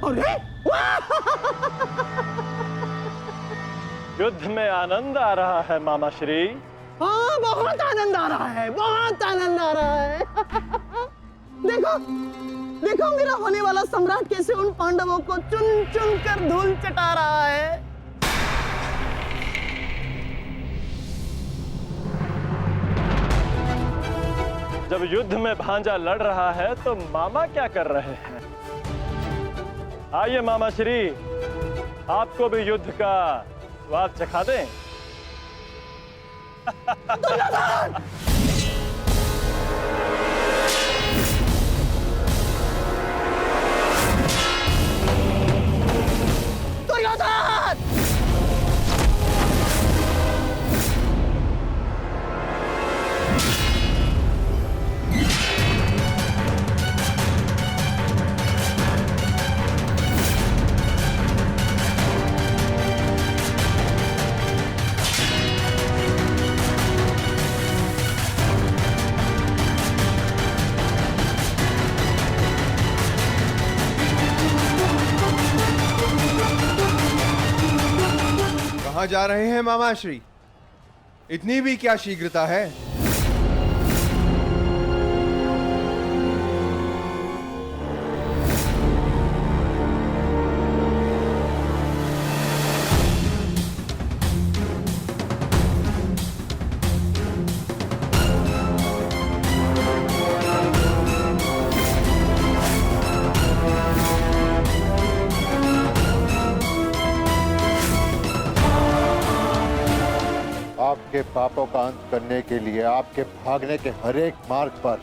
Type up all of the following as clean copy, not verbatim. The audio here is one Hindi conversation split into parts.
अरे युद्ध में आनंद आ रहा है मामा श्री। हाँ, बहुत आनंद आ रहा है, बहुत आनंद आ रहा है। देखो देखो मेरा होने वाला सम्राट कैसे उन पांडवों को चुन चुन कर धूल चटा रहा है। जब युद्ध में भांजा लड़ रहा है तो मामा क्या कर रहे हैं? आइए मामा श्री, आपको भी युद्ध का स्वाद चखा दें। दुर्योधन! दुर्योधन! कहाँ जा रहे हैं मामाश्री? इतनी भी क्या शीघ्रता है? आपके पापों का अंत करने के लिए आपके भागने के हर एक मार्ग पर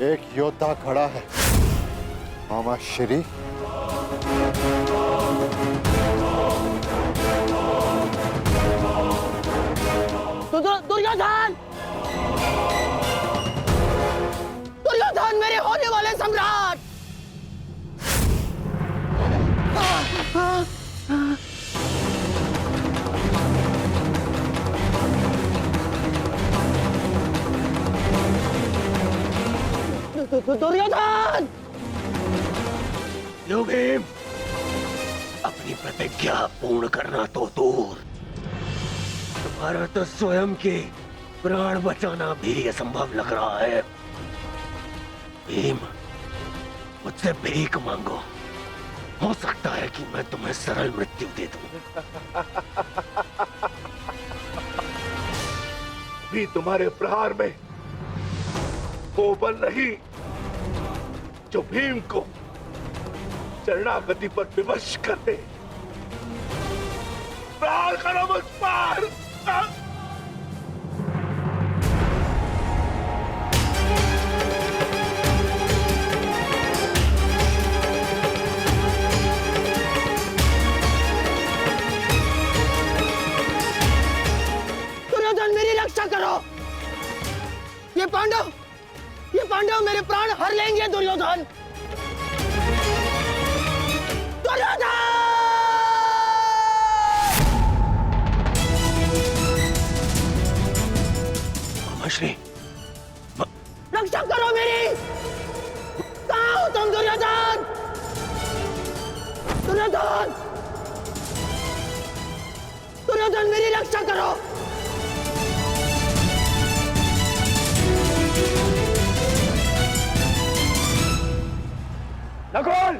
एक योद्धा खड़ा है मामा श्री। दुर्योधन! दुर्योधन, मेरे होने वाले सम्राट! दुर्योधन! लो भीम, अपनी प्रतिज्ञा पूर्ण करना तो दूर, तुम्हारा तो स्वयं के प्राण बचाना भी असंभव लग रहा है। भीम, मुझसे भीख मांगो, हो सकता है कि मैं तुम्हें सरल मृत्यु दे दूं। भी तुम्हारे प्रहार में वो बल नहीं जो भीम को शरणागति पर विवश कर दे। प्रहार करो मुझ पर। दुर्योधन, मेरी रक्षा करो। ये पांडव मेरे प्राण हर लेंगे। दुर्योधन! दुर्योधन! मामाश्री, रक्षा करो मेरी। कहाँ हो तुम दुर्योधन? दुर्योधन! दुर्योधन, मेरी रक्षा करो। नकुल!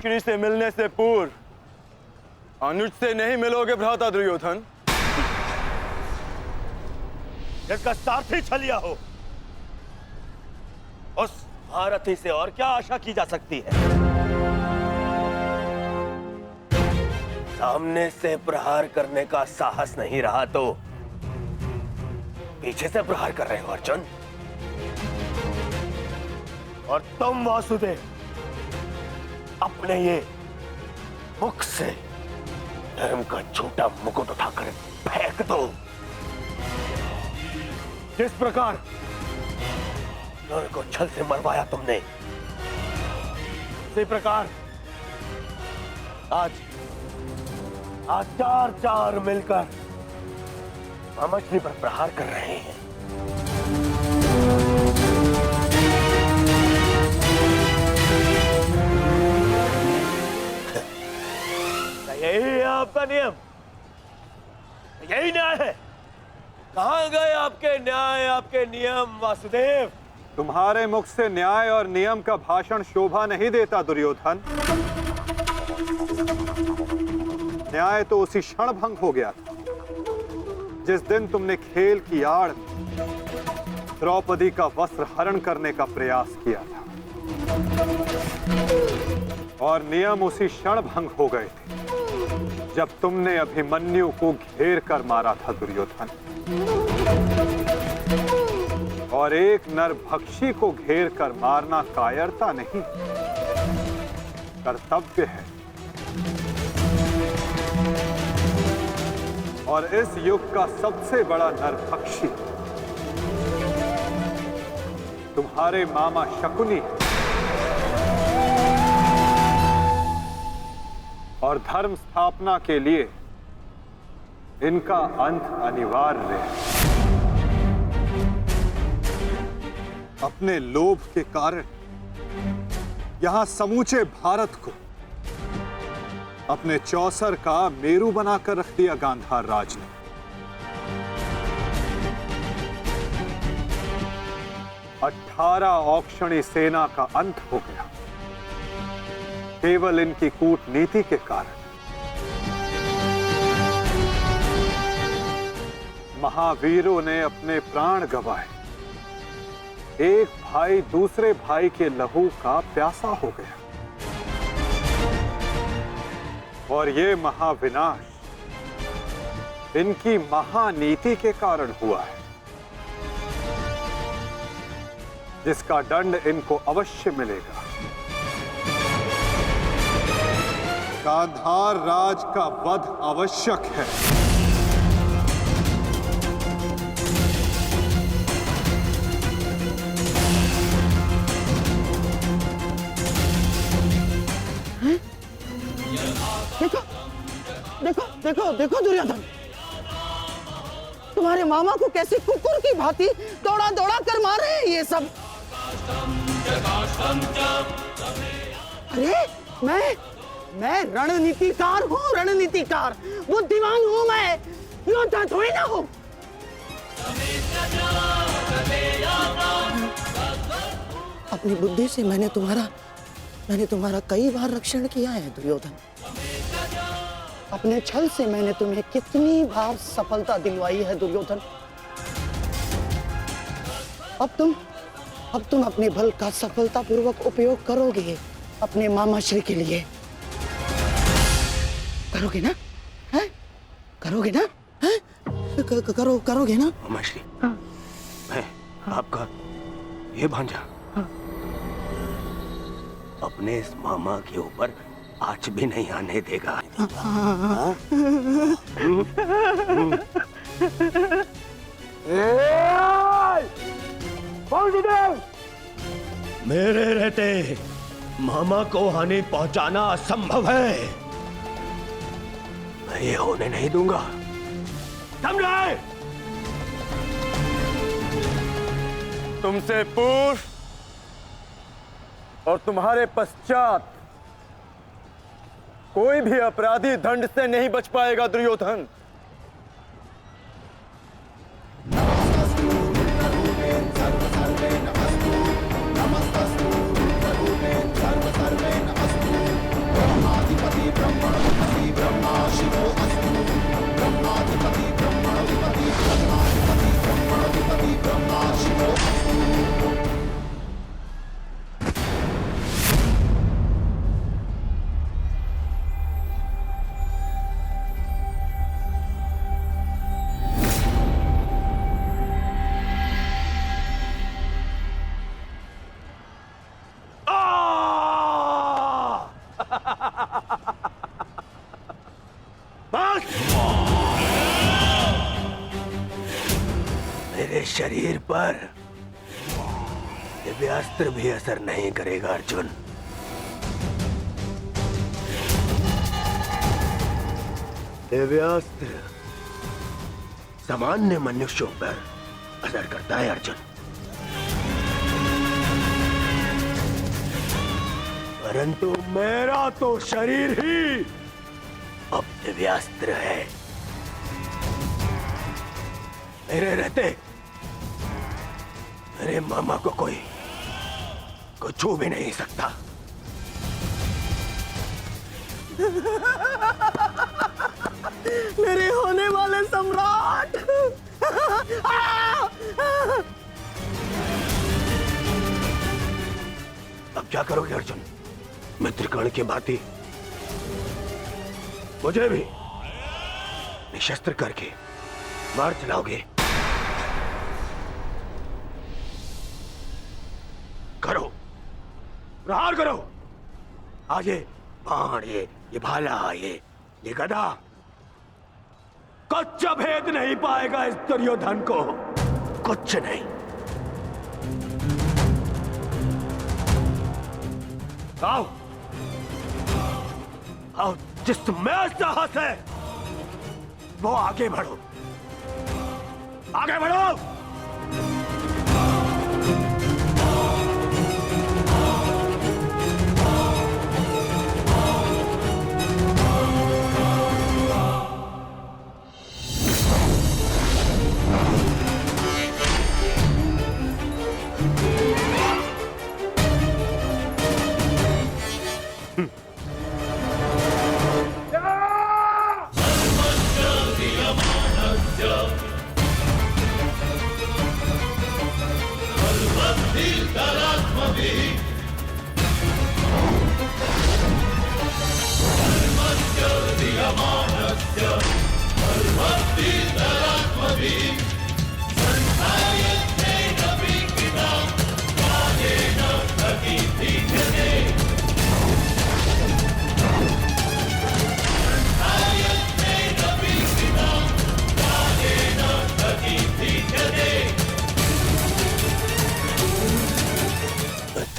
श्री से मिलने से पूर्व अनुज से नहीं मिलोगे भ्राता दुर्योधन। इसका सारथी छलिया हो, उस महारथी से और क्या आशा की जा सकती है? सामने से प्रहार करने का साहस नहीं रहा तो पीछे से प्रहार कर रहे हो अर्जुन। और तुम वासुदेव अपने ये मुख से धर्म का छोटा मुकुट उठाकर फेंक दो। जिस प्रकार नर को छल से मरवाया तुमने, इसी प्रकार आज चार चार मिलकर मछली पर प्रहार कर रहे हैं। यही है आपका नियम, यही न्याय है। कहां गए आपके न्याय, आपके नियम वासुदेव? तुम्हारे मुख से न्याय और नियम का भाषण शोभा नहीं देता दुर्योधन। न्याय तो उसी क्षण भंग हो गया था जिस दिन तुमने खेल की आड़ द्रौपदी का वस्त्र हरण करने का प्रयास किया था, और नियम उसी क्षण भंग हो गए थे जब तुमने अभिमन्यु को घेर कर मारा था दुर्योधन। और एक नरभक्षी को घेर कर मारना कायरता नहीं, कर्तव्य है। और इस युग का सबसे बड़ा नरभक्षी तुम्हारे मामा शकुनी और धर्म स्थापना के लिए इनका अंत अनिवार्य है। अपने लोभ के कारण यहां समूचे भारत को अपने चौसर का मेरू बनाकर रख दिया गांधार राज ने। अठारह औक्षणी सेना का अंत हो गया केवल इनकी कूटनीति के कारण। महावीरों ने अपने प्राण गंवाए, एक भाई दूसरे भाई के लहू का प्यासा हो गया, और ये महाविनाश इनकी महानीति के कारण हुआ है, जिसका दंड इनको अवश्य मिलेगा। गांधार राज का वध आवश्यक है। देखो देखो देखो देखो दुर्योधन, तुम्हारे मामा को कैसे कुकुर की भांति दौड़ा दौड़ा कर मार रहे हैं ये सब। अरे मैं रणनीतिकार हूँ, रणनीतिकार, बुद्धिमान हूँ मैं, योद्धा थोड़ी ना हूँ। अपनी बुद्धि से मैंने तुम्हारा कई बार रक्षण किया है दुर्योधन। अपने छल से मैंने तुम्हें कितनी बार सफलता दिलवाई है दुर्योधन। अब तुम अपने बल का सफलतापूर्वक उपयोग करोगे अपने मामा श्री के लिए। करोगे ना? हैं? करोगे ना? हैं? करोगे ना? मामा श्री, मैं आपका ये भांजा अपने इस मामा के ऊपर आँच भी नहीं आने देगा। मेरे रहते मामा को हानि पहुंचाना असंभव है। मैं ये होने नहीं दूंगा, समझे? तुमसे पूर्व और तुम्हारे पश्चात कोई भी अपराधी दंड से नहीं बच पाएगा दुर्योधन। मेरे शरीर पर दिव्यास्त्र भी असर नहीं करेगा अर्जुन। दिव्यास्त्र सामान्य मनुष्यों पर असर करता है अर्जुन, परंतु मेरा तो शरीर ही अब दिव्यास्त्र है। मेरे रहते मेरे मामा को कोई छू भी नहीं सकता। मेरे होने वाले सम्राट। अब क्या करोगे अर्जुन? मित्रकर्ण की भांति मुझे भी निशस्त्र करके मार चलाओगे? करो, प्रहार करो। आज ये बाण, ये भाला, ये गदा कुछ भेद नहीं पाएगा इस दुर्योधन को, कुछ नहीं। आओ आओ, जिसमें साहस है वो आगे बढ़ो, आगे बढ़ो।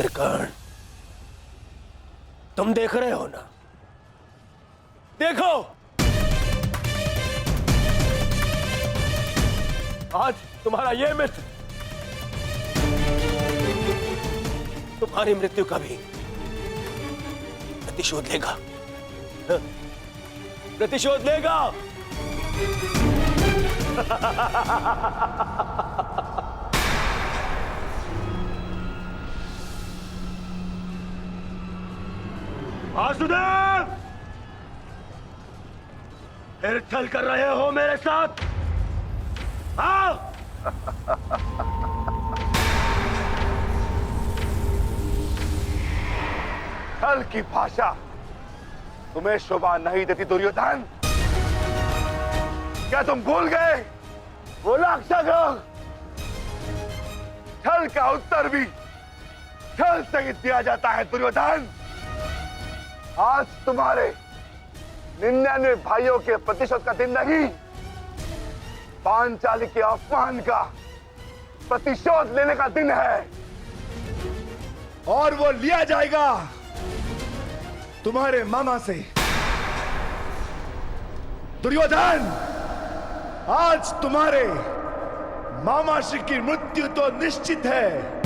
मित्रकर्ण, तुम देख रहे हो ना? देखो, आज तुम्हारा ये मित्र तुम्हारी मृत्यु का भी प्रतिशोध लेगा, प्रतिशोध लेगा। वासुदेव, फिर छल कर रहे हो मेरे साथ? हाँ? छल की भाषा तुम्हें शोभा नहीं देती दुर्योधन। क्या तुम भूल गए वो राक्षस लोग? छल का उत्तर भी छल से ही दिया जाता है दुर्योधन। आज तुम्हारे 99 भाइयों के प्रतिशोध का दिन नहीं, पांचाली के अपमान का प्रतिशोध लेने का दिन है, और वो लिया जाएगा तुम्हारे मामा से। दुर्योधन, आज तुम्हारे मामा श्री की मृत्यु तो निश्चित है।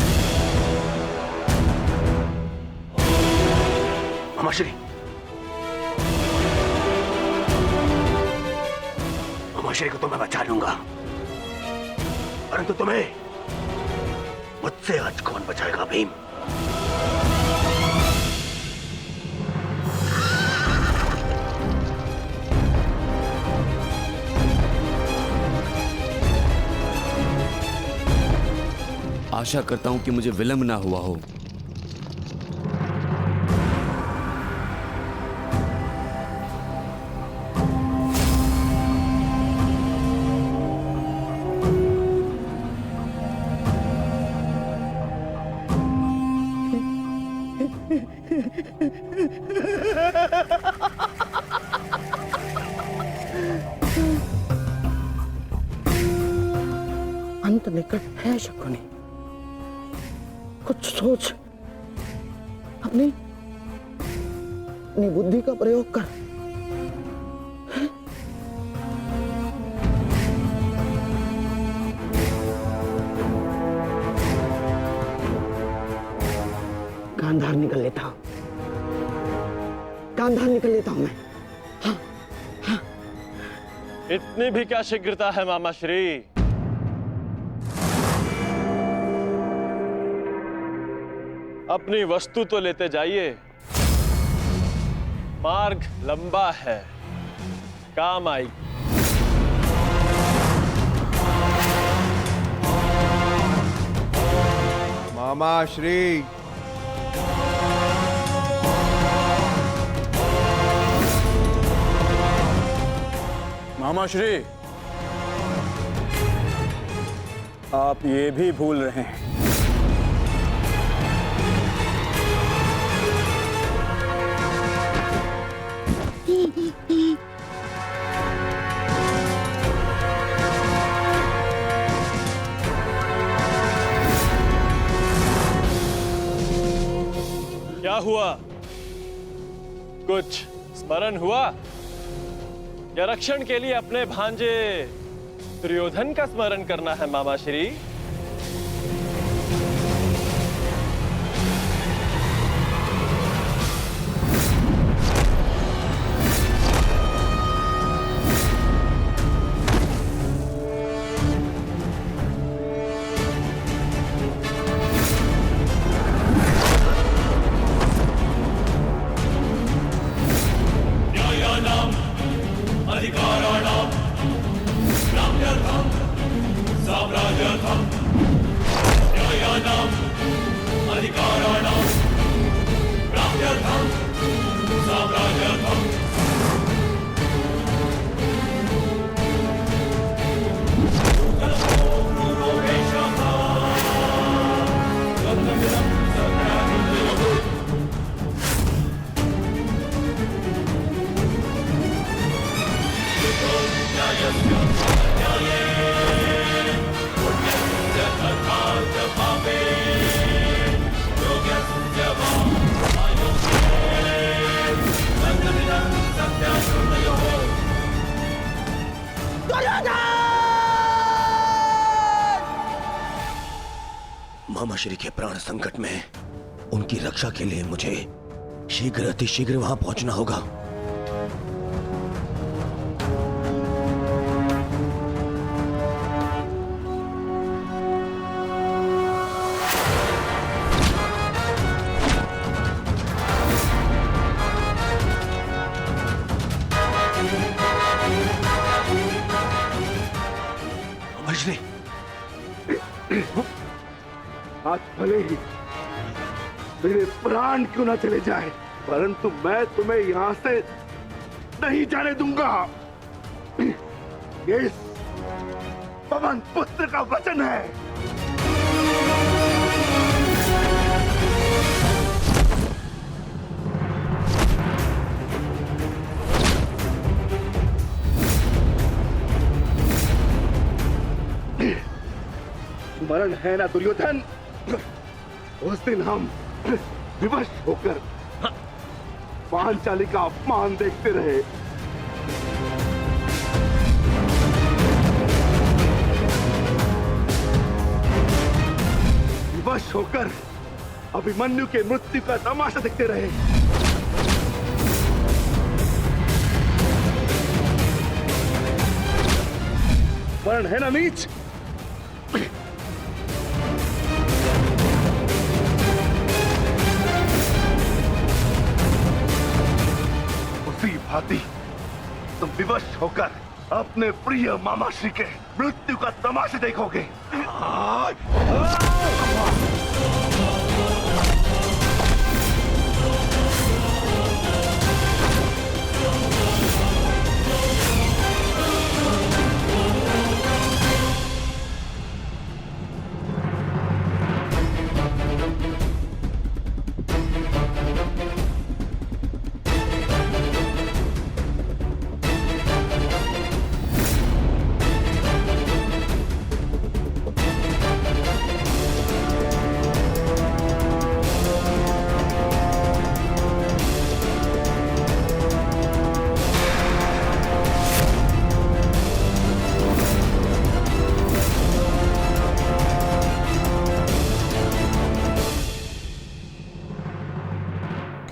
मामा श्री, मामा श्री को तो मैं बचा लूंगा, परंतु तुम्हें मुझसे आज कौन बचाएगा भीम? आशा करता हूं कि मुझे विलंब ना हुआ हो। अंत निकट है शकुनी। कुछ सोच, अपनी बुद्धि का प्रयोग कर। गांधार निकल लेता हूं, गांधार निकल लेता हूं मैं। इतनी भी क्या शीघ्रता है मामा श्री? अपनी वस्तु तो लेते जाइए। मार्ग लंबा है, काम आई। मामा श्री, मामा श्री, आप ये भी भूल रहे हैं। क्या हुआ? कुछ स्मरण हुआ? या रक्षण के लिए अपने भांजे दुर्योधन का स्मरण करना है मामा श्री? मामा श्री के प्राण संकट में, उनकी रक्षा के लिए मुझे शीघ्र अतिशीघ्र वहां पहुंचना होगा। मामा श्री, आज भले ही मेरे प्राण क्यों ना चले जाए, परंतु मैं तुम्हें यहां से नहीं जाने दूंगा। ये पवन पुत्र का वचन है। स्मरण है ना दुर्योधन, उस दिन हम विवश होकर पांचाली का अपमान देखते रहे। विवश होकर अभिमन्यु के मृत्यु का तमाशा देखते रहे। वर्ण है ना नीच, भांति तुम विवश होकर अपने प्रिय मामा श्री के मृत्यु का तमाशा देखोगे।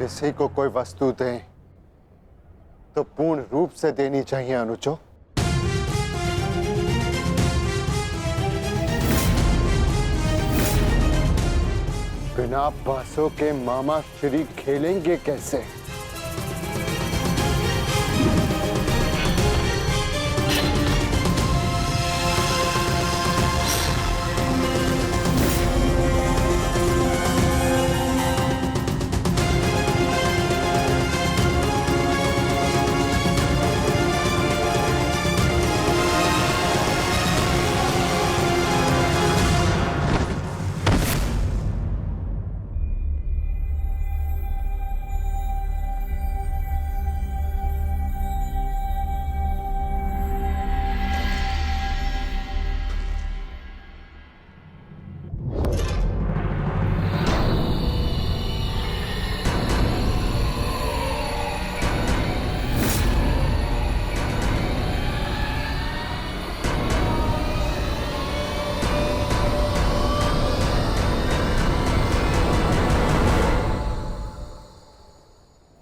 किसी को कोई वस्तु दें तो पूर्ण रूप से देनी चाहिए अनुजो। बिना बांसों के मामा श्री खेलेंगे कैसे?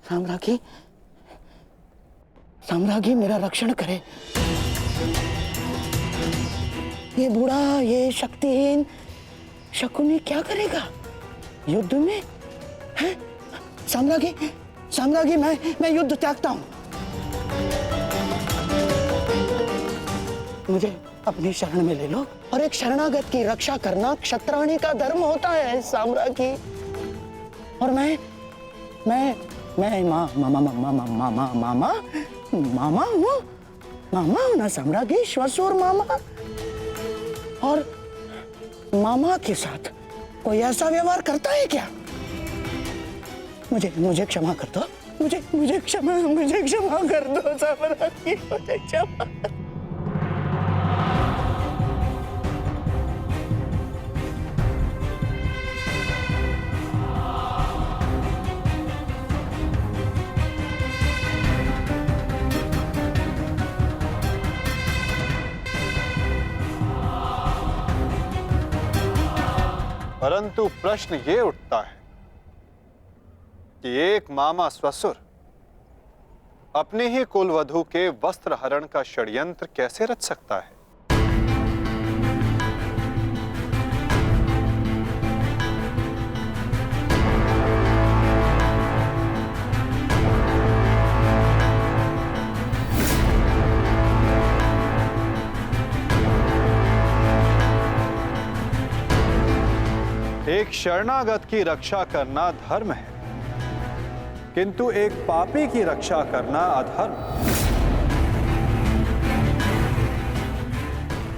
साम्राज्ञी, साम्राज्ञी मेरा रक्षण करे। ये बूढ़ा, ये शक्तिहीन शकुनी क्या करेगा युद्ध में? हैं? साम्राज्ञी, साम्राज्ञी, मैं युद्ध त्यागता हूं। मुझे अपनी शरण में ले लो और एक शरणागत की रक्षा करना क्षत्राणी का धर्म होता है साम्राज्ञी। और मैं मामा हूँ ना साम्राज्ञी, श्वशुर मामा। और मामा के साथ कोई ऐसा व्यवहार करता है क्या? मुझे क्षमा कर दो, मुझे क्षमा कर दो साम्राज्ञी, मुझे क्षमा। परंतु प्रश्न ये उठता है कि एक मामा ससुर अपने ही कुलवधू के वस्त्र हरण का षड्यंत्र कैसे रच सकता है? एक शरणागत की रक्षा करना धर्म है, किंतु एक पापी की रक्षा करना अधर्म।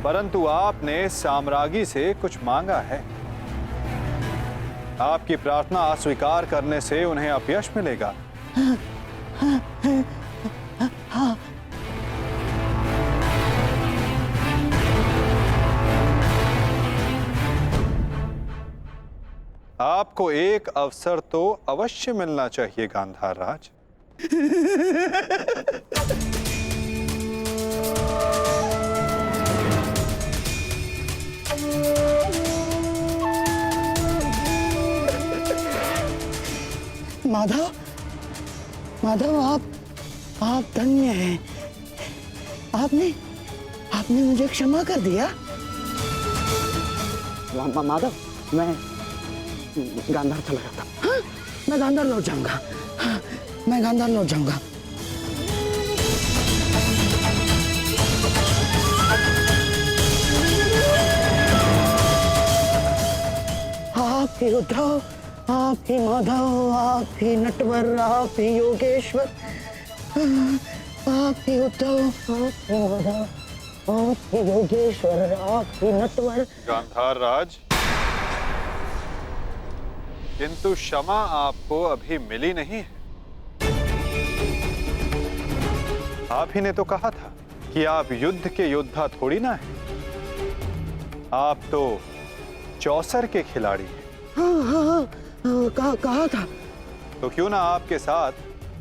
परंतु आपने साम्राज्ञी से कुछ मांगा है। आपकी प्रार्थना अस्वीकार करने से उन्हें अपयश मिलेगा। आपको एक अवसर तो अवश्य मिलना चाहिए गांधार राज। माधव, आप धन्य हैं। आपने मुझे क्षमा कर दिया। माधव, मैं गांधार चला जाता। हाँ, मैं गांधार लौट जाऊंगा। हाँ, मैं गांधार लौट जाऊंगा। आप ही उद्धव, आप ही माधव, आप ही नटवर, आप ही योगेश्वर, आप ही उद्धव, आप ही माधव, आप ही योगेश्वर, आप ही नटवर। गांधार राज, किंतु क्षमा आपको अभी मिली नहीं है। आप ही ने तो कहा था कि आप युद्ध के योद्धा थोड़ी ना है, आप तो चौसर के खिलाड़ी हैं। हाँ, कहा था। तो क्यों ना आपके साथ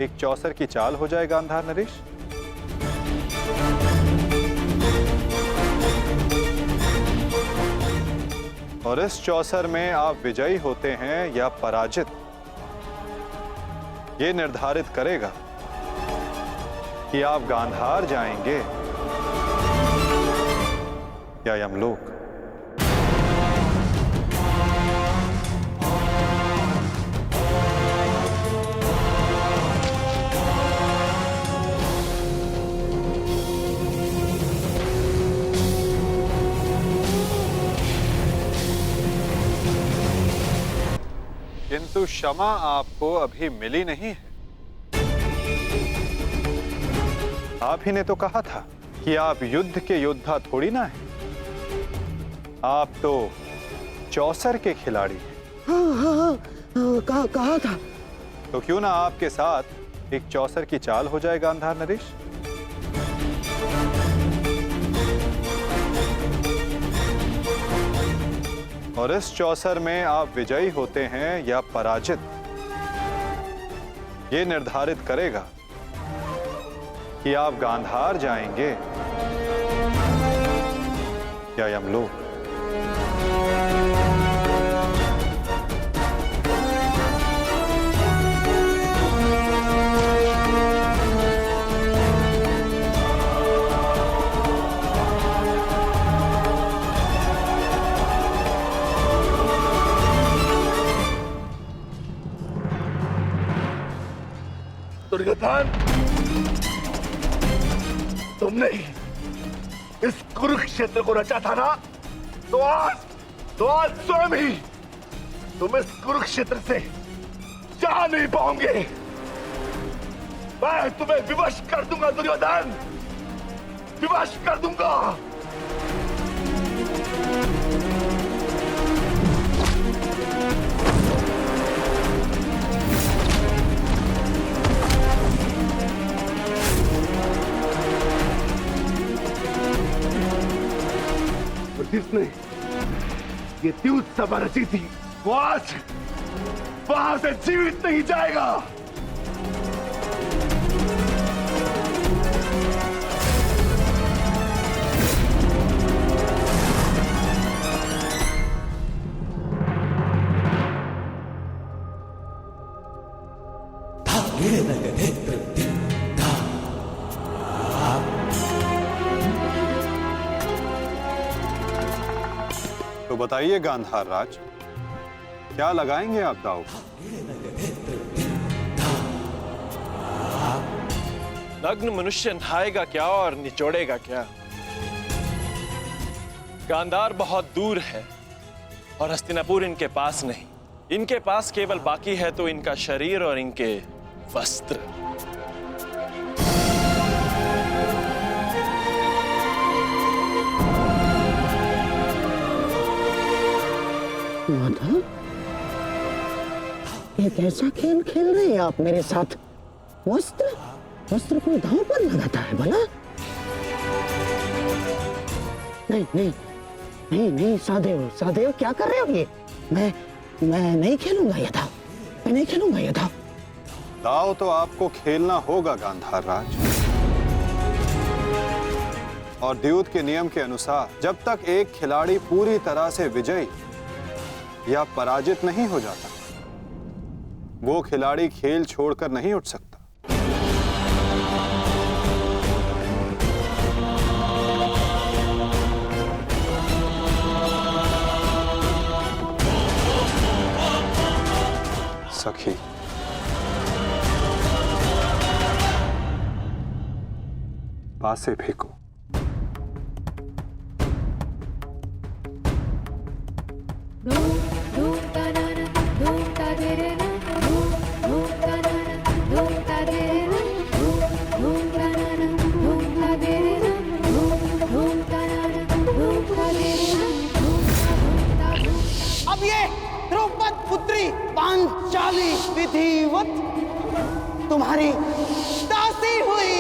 एक चौसर की चाल हो जाए गांधार नरेश? और इस चौसर में आप विजयी होते हैं या पराजित, ये निर्धारित करेगा कि आप गांधार जाएंगे या यमलोक। किंतु क्षमा आपको अभी मिली नहीं है। आप ही ने तो कहा था कि आप युद्ध के योद्धा थोड़ी ना हैं। आप तो चौसर के खिलाड़ी हैं। हाँ, कहा था। तो क्यों ना आपके साथ एक चौसर की चाल हो जाए गांधार नरेश। और इस चौसर में आप विजयी होते हैं या पराजित, ये निर्धारित करेगा कि आप गांधार जाएंगे या यमलोक। दुर्योधन, तुमने इस कुरुक्षेत्र को रचा था ना, तो आज स्वयं ही तुम इस कुरुक्षेत्र से जा नहीं पाओगे। मैं तुम्हें विवश कर दूंगा दुर्योधन, विवश कर दूंगा। जिसने ये द्यूत सभा रची थी, वो आज वहां से जीवित नहीं जाएगा। तो बताइए गांधार राज, क्या लगाएंगे आप दाव? नग्न मनुष्य नहाएगा क्या और निचोड़ेगा क्या? गांधार बहुत दूर है और हस्तिनापुर इनके पास नहीं। इनके पास केवल बाकी है तो इनका शरीर और इनके वस्त्र। माता, ये कैसा खेल खेल रहे हैं आप मेरे साथ? वस्त्र को दांव पर लगाता है भला? नहीं, सादेव क्या कर रहे हो ये? मैं नहीं खेलूंगा ये दांव, मैं नहीं खेलूंगा ये दांव। दाव तो आपको खेलना होगा गांधार राज। और द्यूत के नियम के अनुसार जब तक एक खिलाड़ी पूरी तरह से विजयी या पराजित नहीं हो जाता, वो खिलाड़ी खेल छोड़कर नहीं उठ सकता। सखी, पासे फेंको। अब ये द्रौपद पुत्री पांचाली विधिवत तुम्हारी दासी हुई।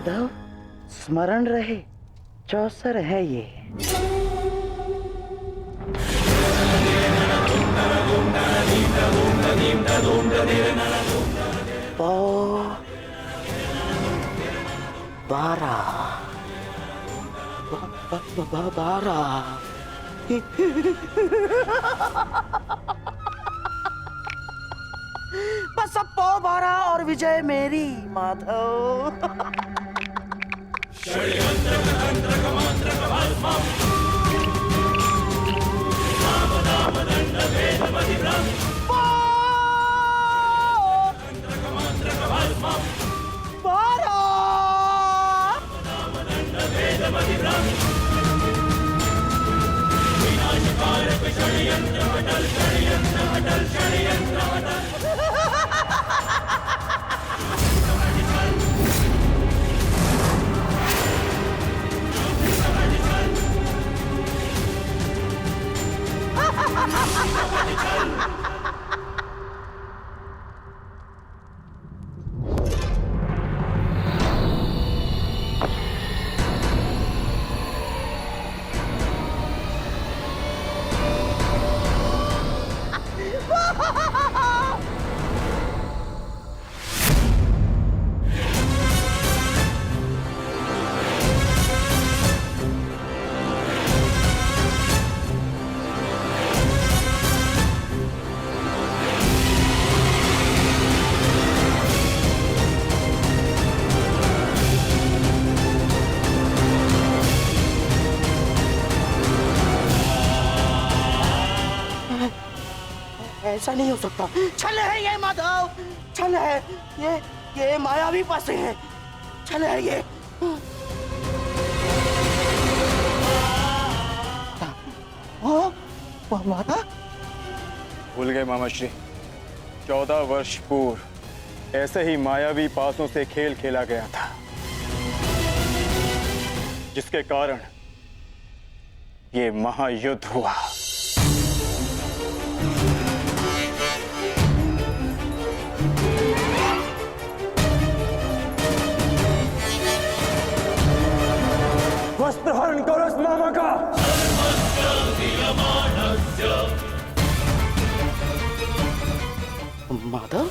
माधव, स्मरण रहे, चौसर है ये। पौ 12 बस अब पौ 12 और विजय मेरी माधव। ऐसा नहीं हो सकता। छल है ये माधव, छल है ये मायावी पासे है, छल है ये। माता भूल गए मामा श्री, 14 वर्ष पूर्व ऐसे ही मायावी पासों से खेल खेला गया था, जिसके कारण ये महायुद्ध हुआ। वस्त्र हरण करो इस मामा का। माधव,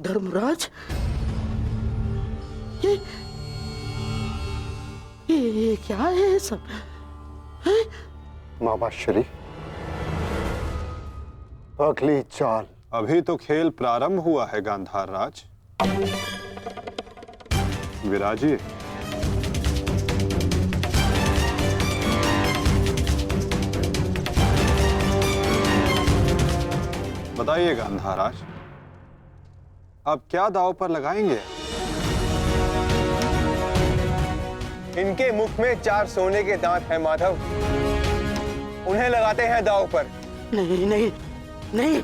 धर्मराज, ये क्या है सब? मामा श्री, अगली चाल। अभी तो खेल प्रारंभ हुआ है गांधार राज। विराजिए। बताइए गांधार राज, अब क्या दांव पर लगाएंगे? इनके मुख में 4 सोने के दांत हैं माधव, उन्हें लगाते हैं दांव पर। नहीं नहीं नहीं,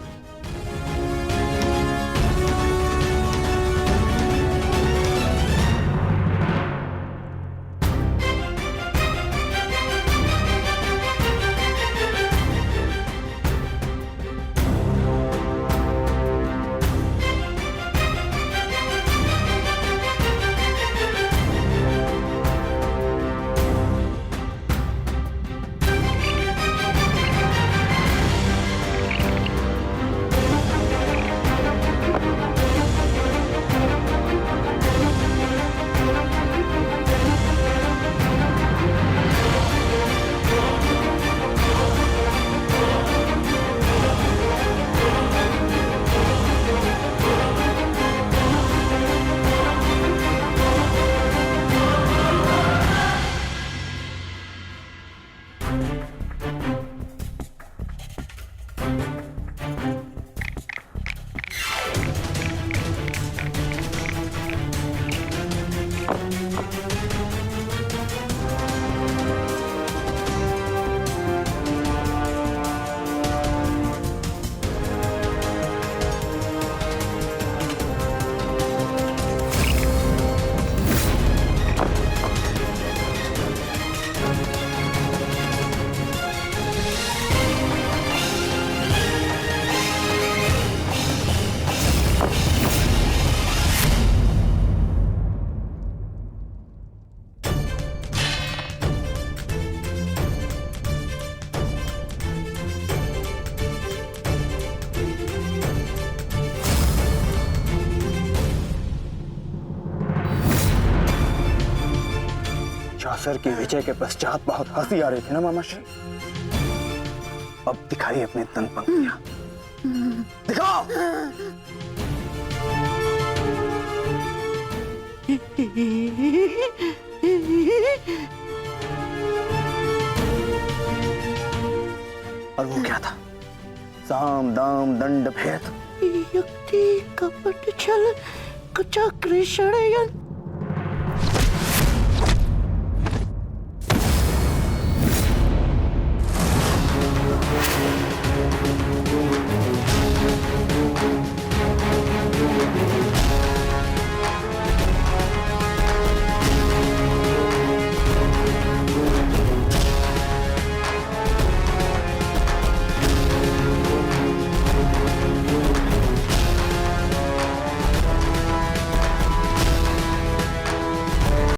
दुरासर की विजय के पश्चात बहुत हंसी आ रही थी ना मामा श्री। अब दिखाइए अपनी तन पंक्तियां, दिखाओ। और वो क्या था? साम दाम दंड भेद, युक्ति कपट छल कुचक्र षड्यंत्र।